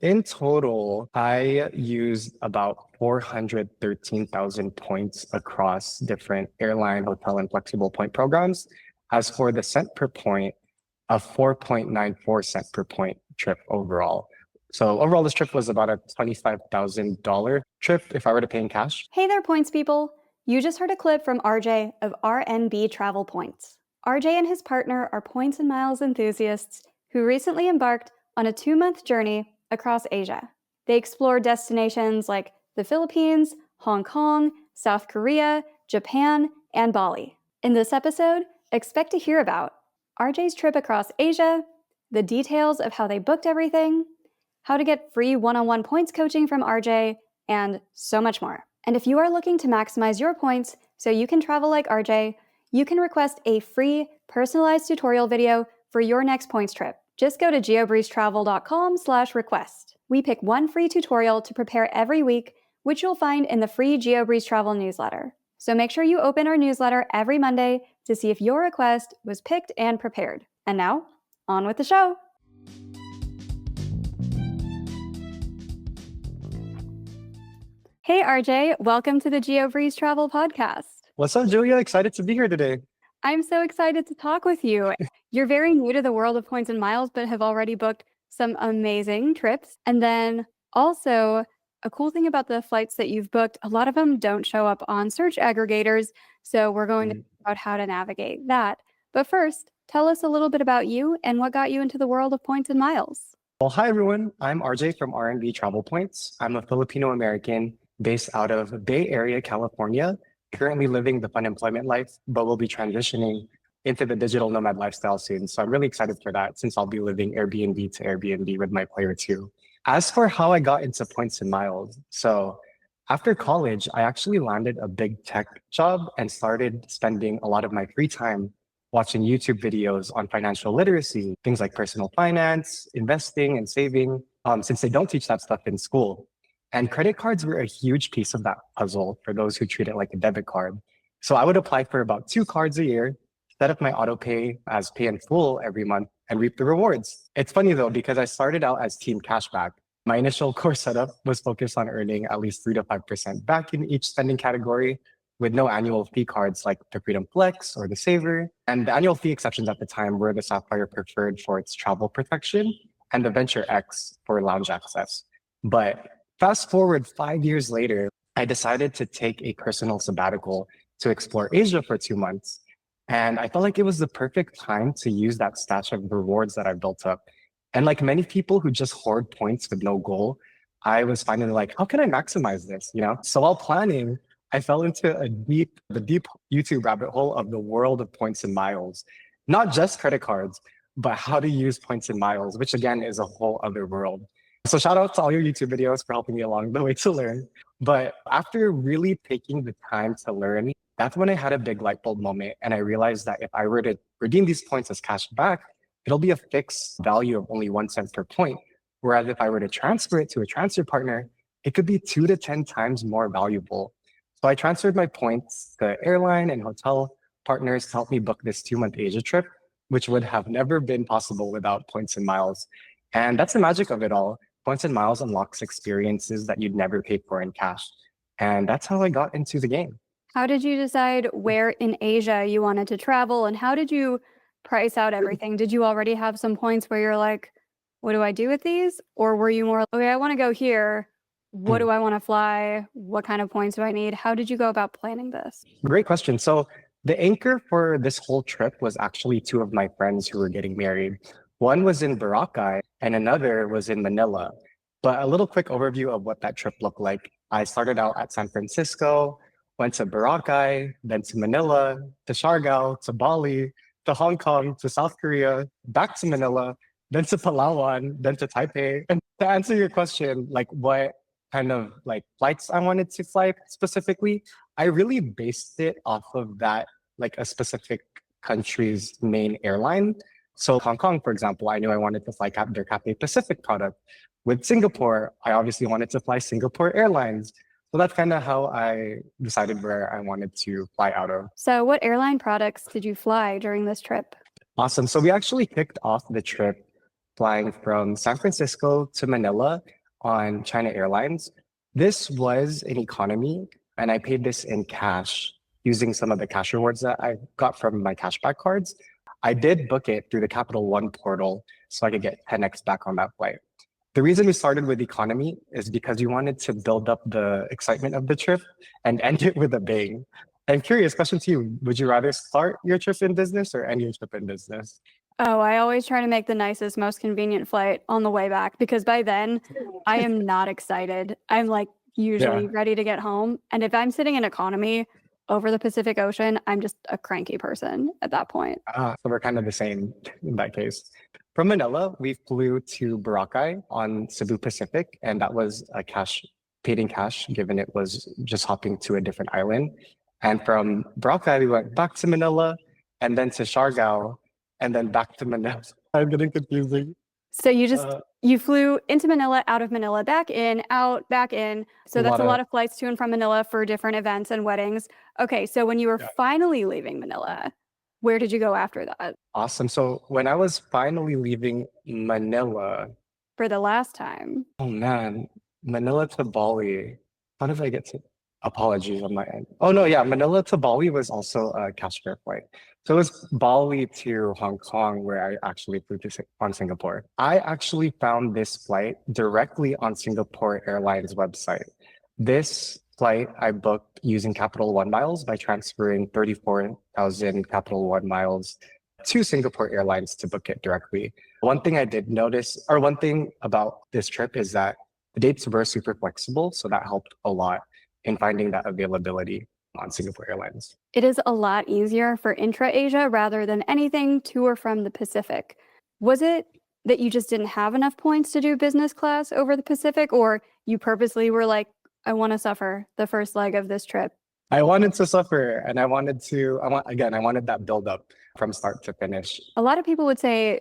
In total, I used about 413,000 points across different airline, hotel, and flexible point programs. As for the cent per point, a 4.94 cent per point trip overall. So overall, this trip was about a $25,000 trip if I were to pay in cash. Hey there, points people. You just heard a clip from RJ of RNB Travel Points. RJ and his partner are points and miles enthusiasts who recently embarked on a 2-month journey across Asia. They explored destinations like the Philippines, Hong Kong, South Korea, Japan, and Bali. In this episode, expect to hear about RJ's trip across Asia, the details of how they booked everything, how to get free one-on-one points coaching from RJ, and so much more. And if you are looking to maximize your points so you can travel like RJ, you can request a free personalized tutorial video for your next points trip. Just go to geobreezetravel.com/request. We pick one free tutorial to prepare every week, which you'll find in the free GeoBreeze Travel newsletter. So make sure you open our newsletter every Monday to see if your request was picked and prepared. And now, on with the show. Hey RJ, welcome to the GeoBreeze Travel Podcast. What's up, Julia? Excited to be here today. I'm so excited to talk with you. You're very new to the world of points and miles, but have already booked some amazing trips. And then also, a cool thing about the flights that you've booked, a lot of them don't show up on search aggregators. So we're going to talk about how to navigate that. But first, tell us a little bit about you and what got you into the world of points and miles. Well, hi, everyone. I'm RJ from R&B Travel Points. I'm a Filipino-American based out of Bay Area, California, currently living the fun employment life, but will be transitioning into the digital nomad lifestyle soon. So I'm really excited for that since I'll be living Airbnb to Airbnb with my player too. As for how I got into points and miles, so after college, I actually landed a big tech job and started spending a lot of my free time watching YouTube videos on financial literacy, things like personal finance, investing, and saving, since they don't teach that stuff in school. And credit cards were a huge piece of that puzzle for those who treat it like a debit card. So I would apply for about 2 cards a year, set up my auto pay as pay in full every month, and reap the rewards. It's funny though, because I started out as Team Cashback. My initial core setup was focused on earning at least 3 to 5% back in each spending category with no annual fee cards like the Freedom Flex or the Saver. And the annual fee exceptions at the time were the Sapphire Preferred for its travel protection and the Venture X for lounge access. But fast forward 5 years later, I decided to take a personal sabbatical to explore Asia for 2 months. And I felt like it was the perfect time to use that stash of rewards that I built up. And like many people who just hoard points with no goal, I was finally like, how can I maximize this? So while planning, I fell into the deep YouTube rabbit hole of the world of points and miles, not just credit cards, but how to use points and miles, which again is a whole other world. So shout out to all your YouTube videos for helping me along the way to learn. But after really taking the time to learn, that's when I had a big light bulb moment. And I realized that if I were to redeem these points as cash back, it'll be a fixed value of only 1 cent per point. Whereas if I were to transfer it to a transfer partner, it could be 2 to 10 times more valuable. So I transferred my points to airline and hotel partners to help me book this 2-month Asia trip, which would have never been possible without points and miles. And that's the magic of it all. Points and miles unlocks experiences that you'd never pay for in cash. And that's how I got into the game. How did you decide where in Asia you wanted to travel, and how did you price out everything? Did you already have some points where you're like, what do I do with these? Or were you more, okay, I want to go here. What do I want to fly? What kind of points do I need? How did you go about planning this? Great question. So the anchor for this whole trip was actually 2 of my friends who were getting married. One was in Boracay and another was in Manila. But a little quick overview of what that trip looked like. I started out at San Francisco, went to Boracay, then to Manila, to Siargao, to Bali, to Hong Kong, to South Korea, back to Manila, then to Palawan, then to Taipei. And to answer your question, like what kind of like flights I wanted to fly specifically, I really based it off of that, like a specific country's main airline. So Hong Kong, for example, I knew I wanted to fly their Cathay Pacific product. With Singapore, I obviously wanted to fly Singapore Airlines. So that's kind of how I decided where I wanted to fly out of. So what airline products did you fly during this trip? Awesome. So we actually kicked off the trip flying from San Francisco to Manila on China Airlines. This was an economy, and I paid this in cash using some of the cash rewards that I got from my cashback cards. I did book it through the Capital One portal so I could get 10x back on that flight. The reason we started with economy is because we wanted to build up the excitement of the trip and end it with a bang. I'm curious, question to you. Would you rather start your trip in business or end your trip in business? Oh, I always try to make the nicest, most convenient flight on the way back because by then I am not excited. I'm like usually Yeah. ready to get home. And if I'm sitting in economy over the Pacific Ocean, I'm just a cranky person at that point. So we're kind of the same in that case. From Manila, we flew to Boracay on Cebu Pacific, and that was a paid in cash, given it was just hopping to a different island. And from Boracay, we went back to Manila, and then to Siargao, and then back to Manila. I'm getting confusing. So Uh, you flew into Manila, out of Manila, back in, out, back in. So that's a lot of flights to and from Manila for different events and weddings. Okay, so when you were Yeah. finally leaving Manila, where did you go after that Awesome. So when I was finally leaving Manila, for the last time? oh man, Manila to Bali. How did I get to? Apologies on my end. Oh no, yeah, Manila to Bali was also a cash fare flight. So it was Bali to Hong Kong where I actually flew on Singapore. I actually found this flight directly on Singapore Airlines website. This flight I booked using Capital One miles by transferring 34,000 Capital One miles to Singapore Airlines to book it directly. One thing I did notice, or one thing about this trip is that the dates were super flexible. So that helped a lot in finding that availability on Singapore Airlines. It is a lot easier for intra-Asia rather than anything to or from the Pacific. Was it that you just didn't have enough points to do business class over the Pacific, or you purposely were like, I want to suffer the first leg of this trip? I wanted to suffer and I wanted that build up from start to finish. A lot of people would say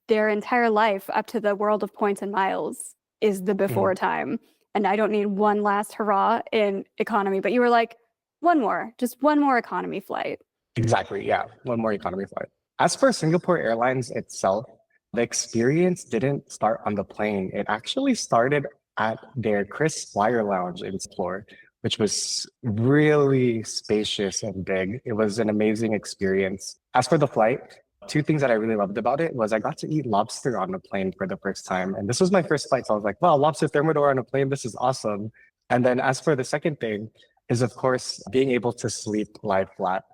their entire life up to the world of points and miles is the before time. And I don't need one last hurrah in economy, but you were like, just one more economy flight. Exactly. Yeah. One more economy flight. As for Singapore Airlines itself, the experience didn't start on the plane. It actually started at their Chris Wire Lounge in floor, which was really spacious and big. It was an amazing experience. As for the flight, two things that I really loved about it was I got to eat lobster on the plane for the first time. And this was my first flight. So I was like, wow, lobster thermidor on a plane. This is awesome. And then as for the second thing is, of course, being able to sleep lie flat.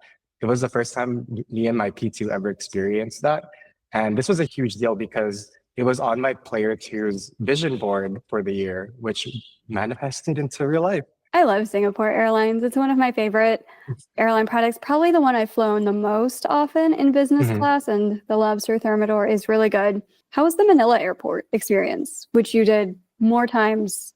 It was the first time me and my P2 ever experienced that. And this was a huge deal because it was on my Player 2's vision board for the year, which manifested into real life. I love Singapore Airlines. It's one of my favorite airline products, probably the one I've flown the most often in business class, and the lobster thermidor is really good. How was the Manila airport experience, which you did more times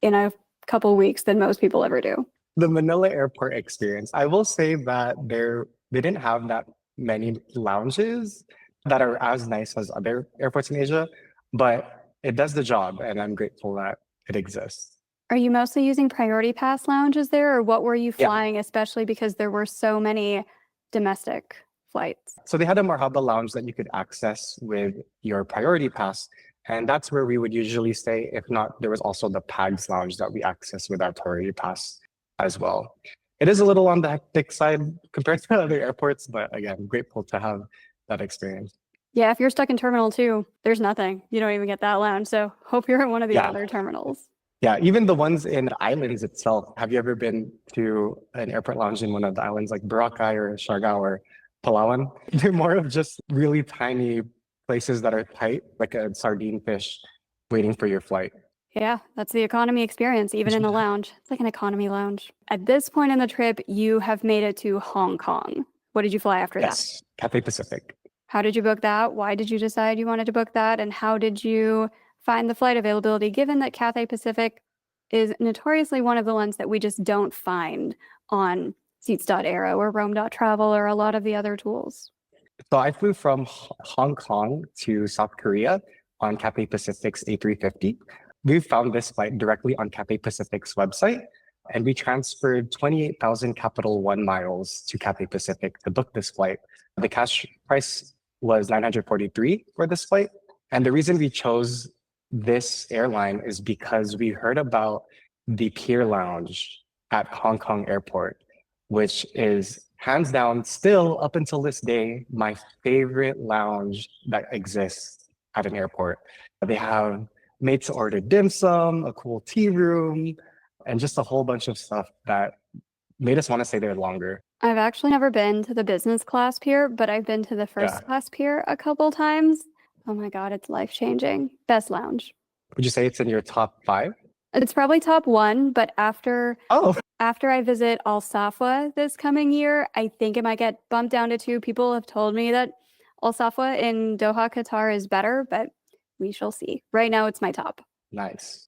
in a couple weeks than most people ever do? The Manila airport experience, I will say that they didn't have that many lounges that are as nice as other airports in Asia, but it does the job, and I'm grateful that it exists. Are you mostly using priority pass lounges there, or what were you flying, especially because there were so many domestic flights? So they had a Marhaba lounge that you could access with your priority pass, and that's where we would usually stay. If not, there was also the PAGS lounge that we access with our priority pass as well. It is a little on the hectic side compared to other airports, but again, grateful to have that experience. Yeah, if you're stuck in Terminal 2, there's nothing. You don't even get that lounge, so hope you're at one of the other terminals. Yeah, even the ones in the islands itself. Have you ever been to an airport lounge in one of the islands like Boracay or Siargao or Palawan? They're more of just really tiny places that are tight, like a sardine fish waiting for your flight. Yeah, that's the economy experience, even in the lounge. It's like an economy lounge. At this point in the trip, you have made it to Hong Kong. What did you fly after that? Yes, Cathay Pacific. How did you book that? Why did you decide you wanted to book that? And how did you find the flight availability, given that Cathay Pacific is notoriously one of the ones that we just don't find on Seats.aero or Roam.travel or a lot of the other tools? So I flew from Hong Kong to South Korea on Cathay Pacific's A350. We found this flight directly on Cathay Pacific's website, and we transferred 28,000 Capital One miles to Cathay Pacific to book this flight. The cash price was $943 for this flight, And the reason we chose this airline is because we heard about the Pier Lounge at Hong Kong Airport, which is hands down still up until this day my favorite lounge that exists at an airport. They have made to order dim sum, a cool tea room, and just a whole bunch of stuff that made us want to stay there longer. I've actually never been to the business class pier, but I've been to the Yeah. first class pier a couple times. Oh my God, it's life-changing. Best lounge. Would you say it's in your top 5? It's probably top 1, but after Oh, I visit Al Safwa this coming year, I think it might get bumped down to 2. People have told me that Al Safwa in Doha, Qatar is better, but we shall see. Right now, it's my top. nice.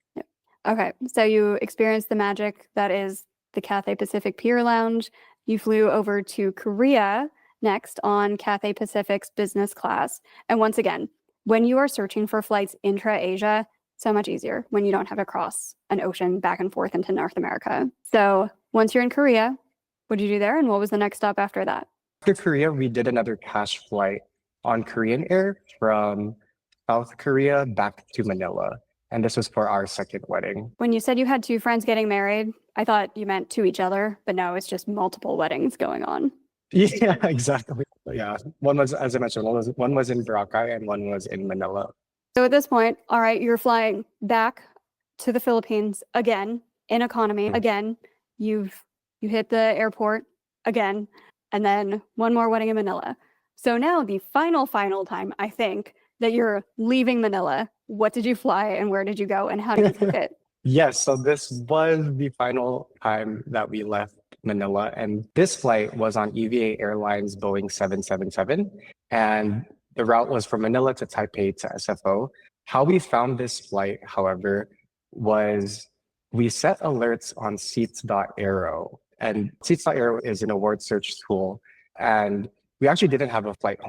Okay, so you experienced the magic that is the Cathay Pacific Pier Lounge. You flew over to Korea next on Cathay Pacific's business class. And once again, when you are searching for flights intra-Asia, so much easier when you don't have to cross an ocean back and forth into North America. So once you're in Korea, what did you do there? And what was the next stop after that? After Korea, we did another cash flight on Korean Air from South Korea back to Manila. And this was for our second wedding. When you said you had 2 friends getting married, I thought you meant to each other, but no, it's just multiple weddings going on. Yeah, exactly. Yeah. One was, as I mentioned, one was in Boracay and one was in Manila. So at this point, all right, you're flying back to the Philippines again in economy. Again, you hit the airport again, and then one more wedding in Manila. So now the final time, I think, that you're leaving Manila, what did you fly and where did you go and how did you fit? Yes, so this was the final time that we left Manila, and this flight was on EVA Airlines Boeing 777, and the route was from Manila to Taipei to SFO. How we found this flight, however, was we set alerts on seats.aero, and seats.aero is an award search tool, and we actually didn't have a flight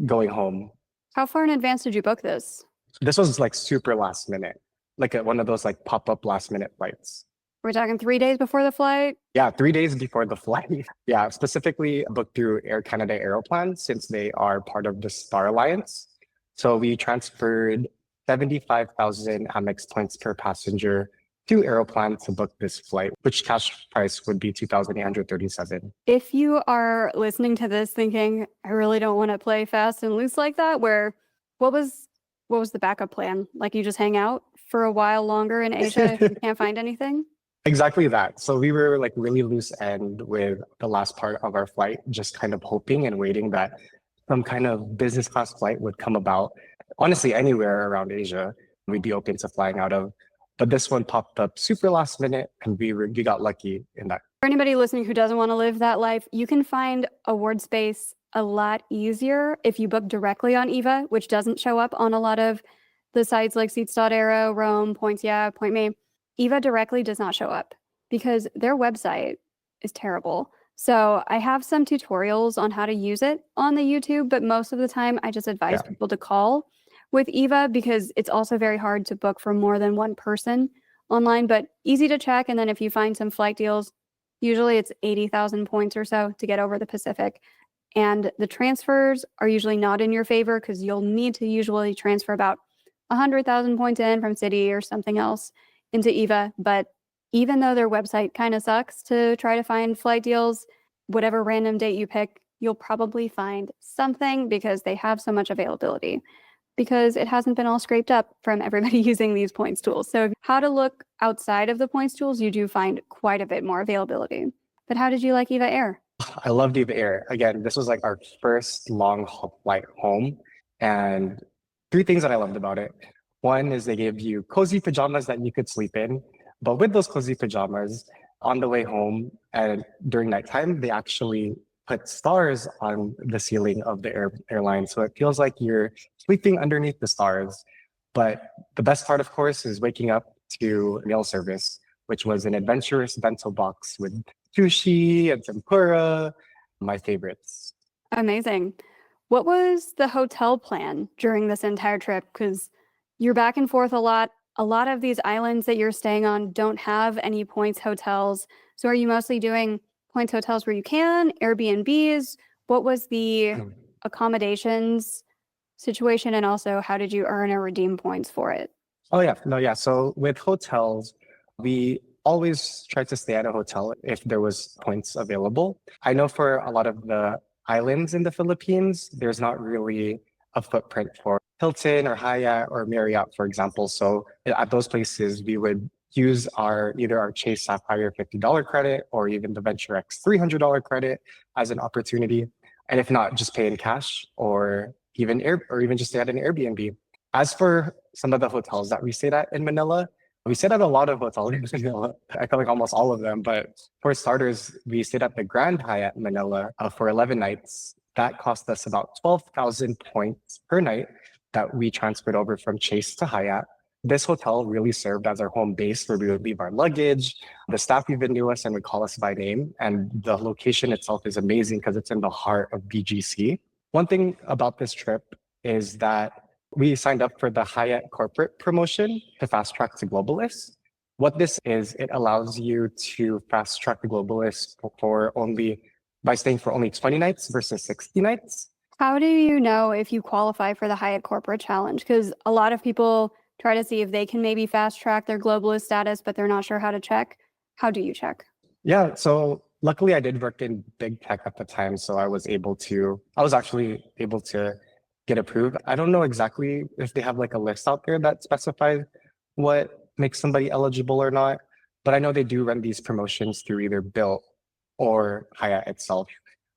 going home. How far in advance did you book this? This was like super last minute, like one of those like pop-up last minute flights. We're talking 3 days before the flight? Yeah, 3 days before the flight. Yeah, specifically booked through Air Canada Aeroplan since they are part of the Star Alliance. So we transferred 75,000 Amex points per passenger to Aeroplan to book this flight, which cash price would be 2,837. If you are listening to this thinking, I really don't want to play fast and loose like that, what was the backup plan? Like you just hang out for a while longer in Asia if you can't find anything? Exactly that. So we were like really loose end with the last part of our flight, just kind of hoping and waiting that some kind of business class flight would come about. Honestly, anywhere around Asia, we'd be open to flying out of. But this one popped up super last minute, and we got lucky in that. For anybody listening who doesn't want to live that life, you can find award space a lot easier if you book directly on EVA, which doesn't show up on a lot of the sites like Seats.aero, Rome, Points, Point Me. EVA directly does not show up because their website is terrible. So I have some tutorials on how to use it on the YouTube, but most of the time I just advise people to call with EVA because it's also very hard to book for more than one person online, but easy to check. And then if you find some flight deals, usually it's 80,000 points or so to get over the Pacific. And the transfers are usually not in your favor because you'll need to usually transfer about 100,000 points in from Citi or something else into EVA. But even though their website kind of sucks to try to find flight deals, whatever random date you pick, you'll probably find something because they have so much availability because it hasn't been all scraped up from everybody using these points tools. So how to look outside of the points tools, you do find quite a bit more availability. But how did you like EVA Air? I loved EVA Air. Again, this was like our first long haul flight home. And 3 things that I loved about it. One is they gave you cozy pajamas that you could sleep in. But with those cozy pajamas, on the way home and during nighttime, they actually put stars on the ceiling of the airline. So it feels like you're sleeping underneath the stars. But the best part, of course, is waking up to meal service, which was an adventurous bento box with sushi and tempura, my favorites. Amazing. What was the hotel plan during this entire trip? Because you're back and forth a lot. A lot of these islands that you're staying on don't have any points hotels. So are you mostly doing points hotels where you can, Airbnbs? What was the accommodations situation, and also how did you earn or redeem points for it? Oh yeah, no, yeah. So with hotels, we always tried to stay at a hotel if there was points available. I know for a lot of the islands in the Philippines, there's not really a footprint for Hilton or Hyatt or Marriott, for example. So at those places, we would use our either our Chase Sapphire $50 credit or even the Venture X $300 credit as an opportunity. And if not, just pay in cash or even just stay at an Airbnb. As for some of the hotels that we stayed at in Manila, we stayed at a lot of hotels in Manila. I feel like almost all of them. But for starters, we stayed at the Grand Hyatt Manila for 11 nights. That cost us about 12,000 points per night that we transferred over from Chase to Hyatt. This hotel really served as our home base where we would leave our luggage. The staff even knew us and would call us by name. And the location itself is amazing because it's in the heart of BGC. One thing about this trip is that we signed up for the Hyatt corporate promotion to fast track to Globalist. What this is, it allows you to fast track the Globalist by staying for only 20 nights versus 60 nights. How do you know if you qualify for the Hyatt Corporate Challenge? Because a lot of people try to see if they can maybe fast track their globalist status, but they're not sure how to check. How do you check? Yeah, so luckily I did work in big tech at the time, so I was actually able to get approved. I don't know exactly if they have like a list out there that specifies what makes somebody eligible or not, but I know they do run these promotions through either Built or Hyatt itself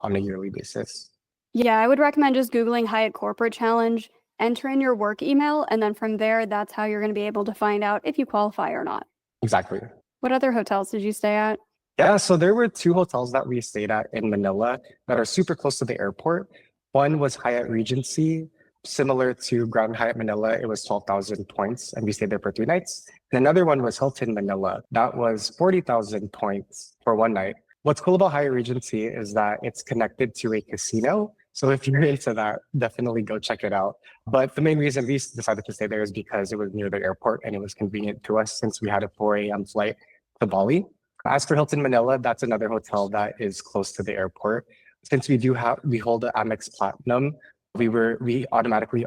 on a yearly basis. Yeah, I would recommend just Googling Hyatt Corporate Challenge, enter in your work email, and then from there, that's how you're going to be able to find out if you qualify or not. Exactly. What other hotels did you stay at? Yeah, so there were two hotels that we stayed at in Manila that are super close to the airport. One was Hyatt Regency, similar to Grand Hyatt Manila. It was 12,000 points, and we stayed there for 3 nights. And another one was Hilton Manila. That was 40,000 points for one night. What's cool about Hyatt Regency is that it's connected to a casino. So if you're into that, definitely go check it out. But the main reason we decided to stay there is because it was near the airport and it was convenient to us since we had a 4 a.m. flight to Bali. As for Hilton Manila, that's another hotel that is close to the airport. Since we hold the Amex Platinum, we automatically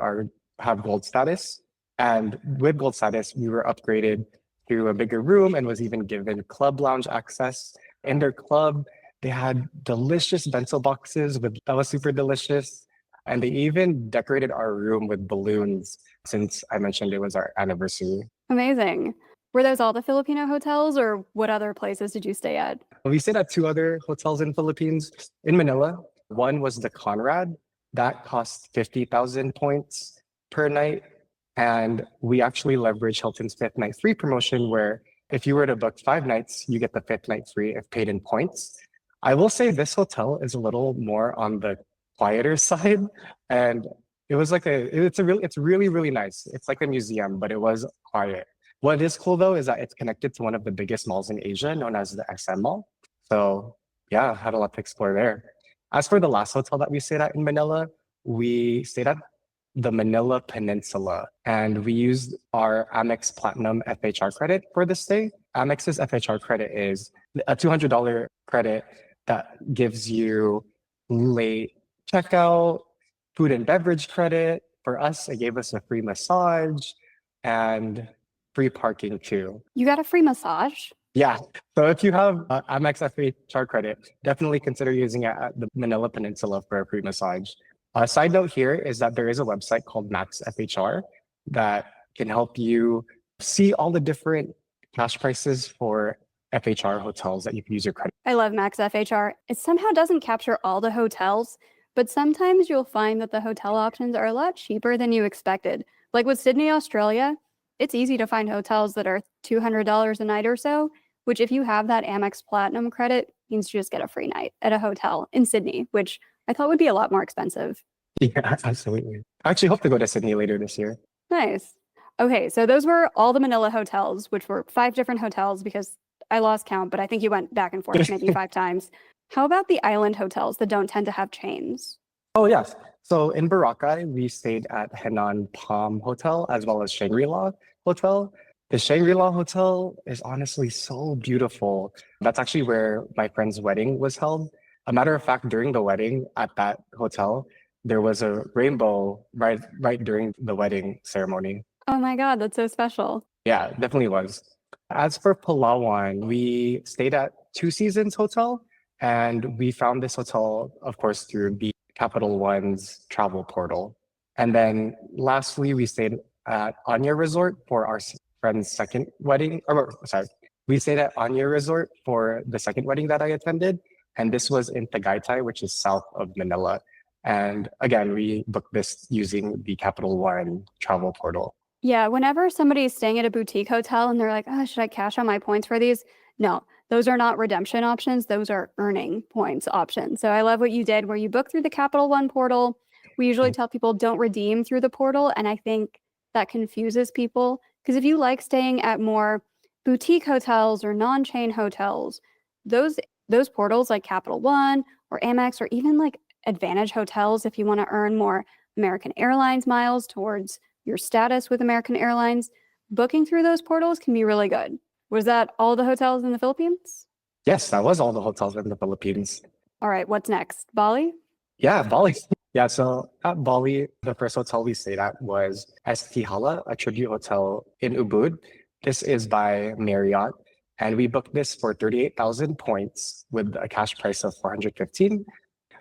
have gold status. And with gold status, we were upgraded to a bigger room and was even given club lounge access. In their club, they had delicious bento boxes that was super delicious. And they even decorated our room with balloons since I mentioned it was our anniversary. Amazing. Were those all the Filipino hotels, or what other places did you stay at? We stayed at two other hotels in Philippines. In Manila, one was the Conrad. That cost 50,000 points per night. And we actually leveraged Hilton's fifth night free promotion where if you were to book 5 nights, you get the fifth night free if paid in points. I will say this hotel is a little more on the quieter side. And it's really, really nice. It's like a museum, but it was quiet. What is cool though is that it's connected to one of the biggest malls in Asia, known as the SM Mall. So yeah, had a lot to explore there. As for the last hotel that we stayed at in Manila, we stayed at the Manila Peninsula and we used our Amex Platinum FHR credit for the stay. Amex's FHR credit is a $200 credit that gives you late checkout, food and beverage credit. For us, it gave us a free massage and free parking too. You got a free massage? Yeah. So if you have Amex FHR credit, definitely consider using it at the Manila Peninsula for a free massage. A side note here is that there is a website called Max FHR that can help you see all the different cash prices for FHR hotels that you can use your credit. I love Max FHR. It somehow doesn't capture all the hotels, but sometimes you'll find that the hotel options are a lot cheaper than you expected. Like with Sydney, Australia, it's easy to find hotels that are $200 a night or so, which if you have that Amex Platinum credit means you just get a free night at a hotel in Sydney, which I thought would be a lot more expensive. Yeah, absolutely. I actually hope to go to Sydney later this year. Nice. Okay, so those were all the Manila hotels, which were 5 different hotels because I lost count, but I think you went back and forth maybe 5 times. How about the island hotels that don't tend to have chains? Oh, yes. So in Boracay, we stayed at Henan Palm Hotel as well as Shangri-La Hotel. The Shangri-La Hotel is honestly so beautiful. That's actually where my friend's wedding was held. A matter of fact, during the wedding at that hotel, there was a rainbow right during the wedding ceremony. Oh my God, that's so special. Yeah, definitely was. As for Palawan, we stayed at Two Seasons Hotel, and we found this hotel, of course, through the Capital One's travel portal. And then lastly, we stayed at Anya Resort for our friend's second wedding. Or sorry, we stayed at Anya Resort for the second wedding that I attended, and this was in Tagaytay, which is south of Manila. And again, we booked this using the Capital One travel portal. Yeah, whenever somebody's staying at a boutique hotel and they're like, oh, should I cash out my points for these? No, those are not redemption options. Those are earning points options. So I love what you did where you book through the Capital One portal. We usually tell people don't redeem through the portal. And I think that confuses people because if you like staying at more boutique hotels or non-chain hotels, those portals like Capital One or Amex or even like Advantage Hotels, if you want to earn more American Airlines miles towards your status with American Airlines, booking through those portals can be really good. Was that all the hotels in the Philippines? Yes, that was all the hotels in the Philippines. All right, what's next? Bali? Yeah, Bali. Yeah, so at Bali, the first hotel we stayed at was ST Hala, a tribute hotel in Ubud. This is by Marriott, and we booked this for 38,000 points with a cash price of 415.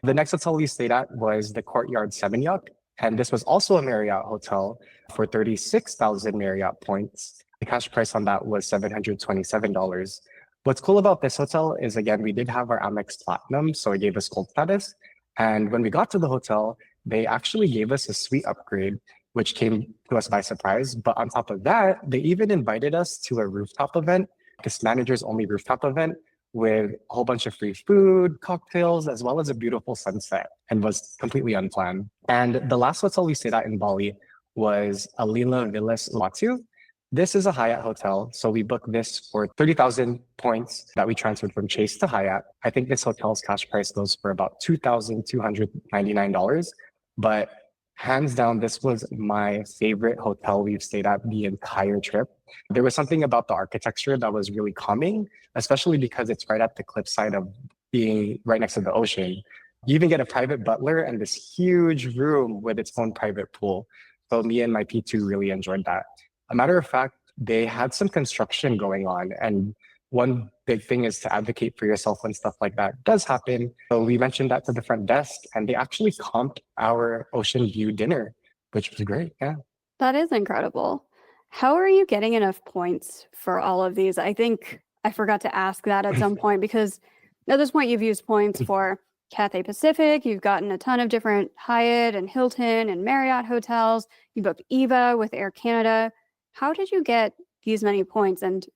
The next hotel we stayed at was the Courtyard Seminyak, and this was also a Marriott hotel for 36,000 Marriott points. The cash price on that was $727. What's cool about this hotel is, again, we did have our Amex Platinum, so it gave us gold status. And when we got to the hotel, they actually gave us a suite upgrade, which came to us by surprise. But on top of that, they even invited us to a rooftop event, this manager's only rooftop event, with a whole bunch of free food, cocktails, as well as a beautiful sunset, and was completely unplanned. And the last hotel we stayed at in Bali was Alila Villas Latu. This is a Hyatt hotel, so we booked this for 30,000 points that we transferred from Chase to Hyatt. I think this hotel's cash price goes for about $2,299, but hands down, this was my favorite hotel we've stayed at the entire trip. There was something about the architecture that was really calming, especially because it's right at the cliffside of being right next to the ocean. You even get a private butler and this huge room with its own private pool. So me and my P2 really enjoyed that. A matter of fact, they had some construction going on, and one big thing is to advocate for yourself when stuff like that does happen. So we mentioned that to the front desk, and they actually comped our ocean view dinner, which was great. Yeah. That is incredible. How are you getting enough points for all of these? I think I forgot to ask that at some point because at this point you've used points for Cathay Pacific, you've gotten a ton of different Hyatt and Hilton and Marriott hotels, you booked EVA with Air Canada. How did you get these many points and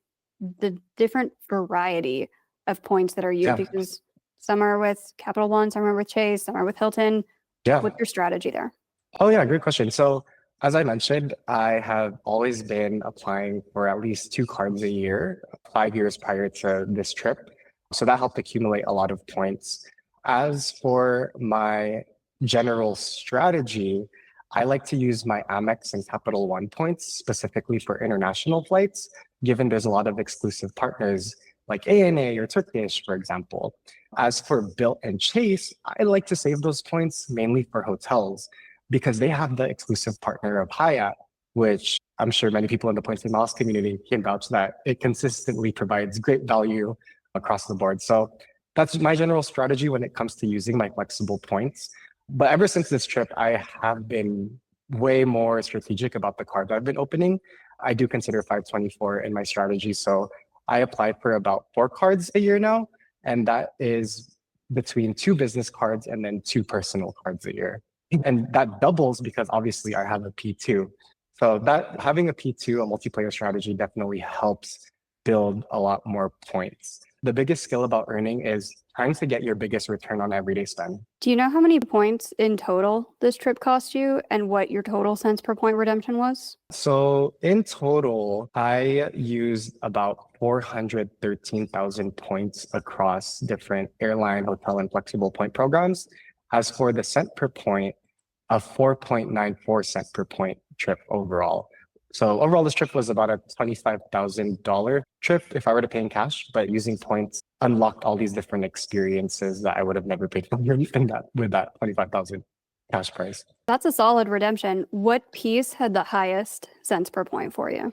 the different variety of points that are used? Yeah. Because some are with Capital One, some are with Chase, some are with Hilton. Yeah. What's your strategy there? Oh, yeah, great question. So, as I mentioned, I have always been applying for at least 2 cards a year, 5 years prior to this trip. So that helped accumulate a lot of points. As for my general strategy, I like to use my Amex and Capital One points specifically for international flights, given there's a lot of exclusive partners like ANA or Turkish, for example. As for Bilt and Chase, I like to save those points mainly for hotels because they have the exclusive partner of Hyatt, which I'm sure many people in the points and miles community can vouch that it consistently provides great value across the board. So that's my general strategy when it comes to using my flexible points. But ever since this trip, I have been way more strategic about the cards I've been opening. I do consider 524 in my strategy. So I applied for about 4 cards a year now, and that is between 2 business cards and then 2 personal cards a year. And that doubles because obviously I have a P2. So that having a P2, a multiplayer strategy, definitely helps build a lot more points. The biggest skill about earning is trying to get your biggest return on everyday spend. Do you know how many points in total this trip cost you and what your total cents per point redemption was? So in total, I used about 413,000 points across different airline, hotel, and flexible point programs. As for the cent per point, a 4.94 cent per point trip overall. So overall, this trip was about a $25,000 trip if I were to pay in cash, but using points unlocked all these different experiences that I would have never paid for with that 25,000. cash price. That's a solid redemption. What piece had the highest cents per point for you?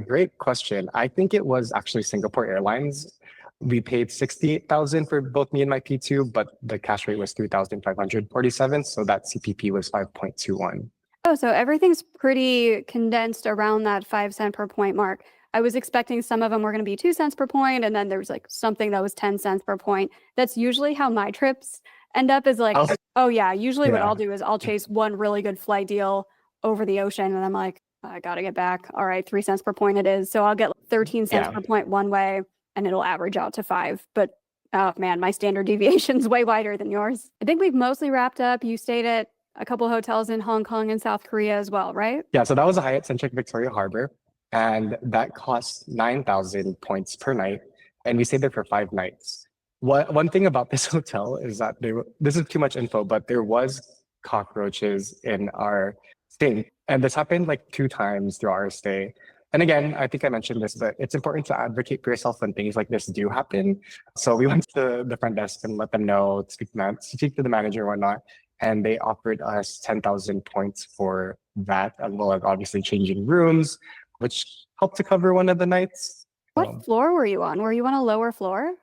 Great question. I think it was actually Singapore Airlines. We paid 68,000 for both me and my P2, but the cash rate was 3,547. So that CPP was 5.21. Oh, so everything's pretty condensed around that 5 cent per point mark. I was expecting some of them were going to be 2 cents per point, and then there's like something that was 10 cents per point. That's usually how my trips end up, is like, oh yeah, usually what Yeah. I'll do is I'll chase one really good flight deal over the ocean, and I'm like, I gotta get back. All right, 3 cents per point it is. So I'll get 13 cents Yeah. per point one way, and it'll average out to 5. But oh man, my standard deviation's way wider than yours. I think we've mostly wrapped up. You stayed at a couple hotels in Hong Kong and South Korea as well, right? Yeah, so that was a Hyatt-centric Victoria Harbor, and that cost 9,000 points per night, and we stayed there for 5 nights. One thing about this hotel is that this is too much info, but there was cockroaches in our stay, and this happened like 2 times through our stay. And again, I think I mentioned this, but it's important to advocate for yourself when things like this do happen. So we went to the front desk and let them know, speak to the manager and whatnot, and they offered us 10,000 points for that, as well as obviously changing rooms, which helped to cover one of the nights. What floor were you on? Were you on a lower floor?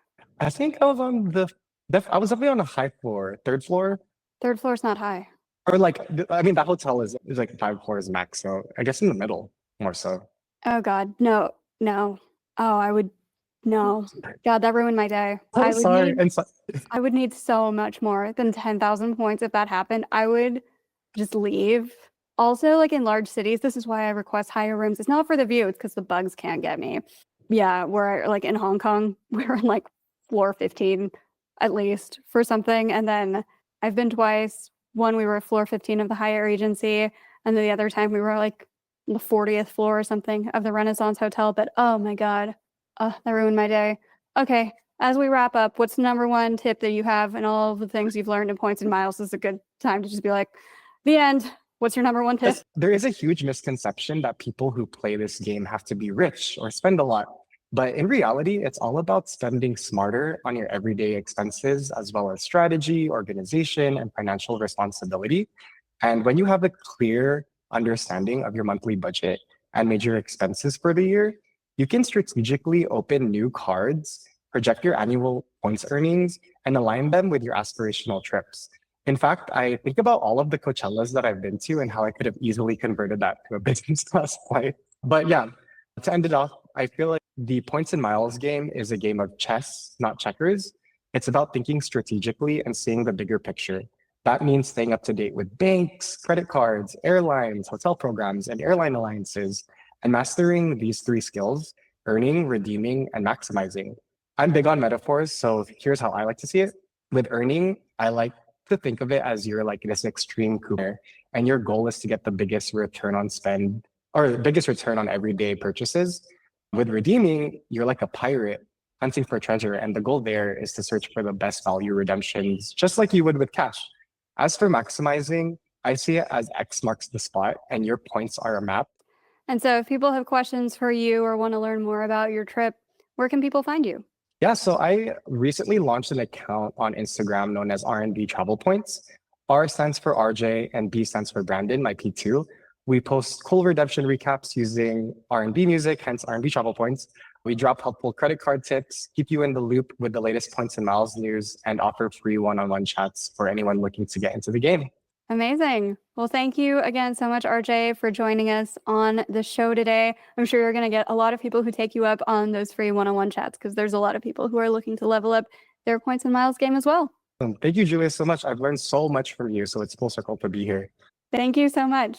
I think I was on I was definitely on a high floor, third floor, Third floor's not high. or like, I mean, that hotel is like 5 floors max. So I guess in the middle more so. Oh God, no. Oh, no. God, that ruined my day. I'm sorry. I would need so much more than 10,000 points if that happened. I would just leave. Also, like in large cities, this is why I request higher rooms. It's not for the view, it's because the bugs can't get me. Yeah, like in Hong Kong, we're on like floor 15 at least for something. And then I've been twice. One, we were floor 15 of the Hyatt Regency, and then the other time we were like the 40th floor or something of the Renaissance Hotel. But oh my God, that ruined my day. Okay, as we wrap up, what's the number one tip that you have and all of the things you've learned in points and miles? This is a good time to just be like, the end. What's your number one tip? There is a huge misconception that people who play this game have to be rich or spend a lot. But in reality, it's all about spending smarter on your everyday expenses, as well as strategy, organization, and financial responsibility. And when you have a clear understanding of your monthly budget and major expenses for the year, you can strategically open new cards, project your annual points earnings, and align them with your aspirational trips. In fact, I think about all of the Coachellas that I've been to and how I could have easily converted that to a business class flight. But yeah, to end it off, I feel like the points and miles game is a game of chess, not checkers. It's about thinking strategically and seeing the bigger picture. That means staying up to date with banks, credit cards, airlines, hotel programs, and airline alliances, and mastering these 3 skills: earning, redeeming, and maximizing. I'm big on metaphors, so here's how I like to see it. With earning, I like to think of it as you're like this extreme cougar, and your goal is to get the biggest return on spend or the biggest return on everyday purchases. With redeeming, you're like a pirate hunting for treasure, and the goal there is to search for the best value redemptions, just like you would with cash. As for maximizing, I see it as X marks the spot, and your points are a map. And so if people have questions for you or want to learn more about your trip, where can people find you? Yeah, so I recently launched an account on Instagram known as R&B Travel Points. R stands for RJ and B stands for Brandon, my P2. We post cool redemption recaps using R&B music, hence R&B Travel Points. We drop helpful credit card tips, keep you in the loop with the latest points and miles news, and offer free one-on-one chats for anyone looking to get into the game. Amazing. Well, thank you again so much, RJ, for joining us on the show today. I'm sure you're going to get a lot of people who take you up on those free one-on-one chats, because there's a lot of people who are looking to level up their points and miles game as well. Thank you, Julia, so much. I've learned so much from you, so it's full circle to be here. Thank you so much.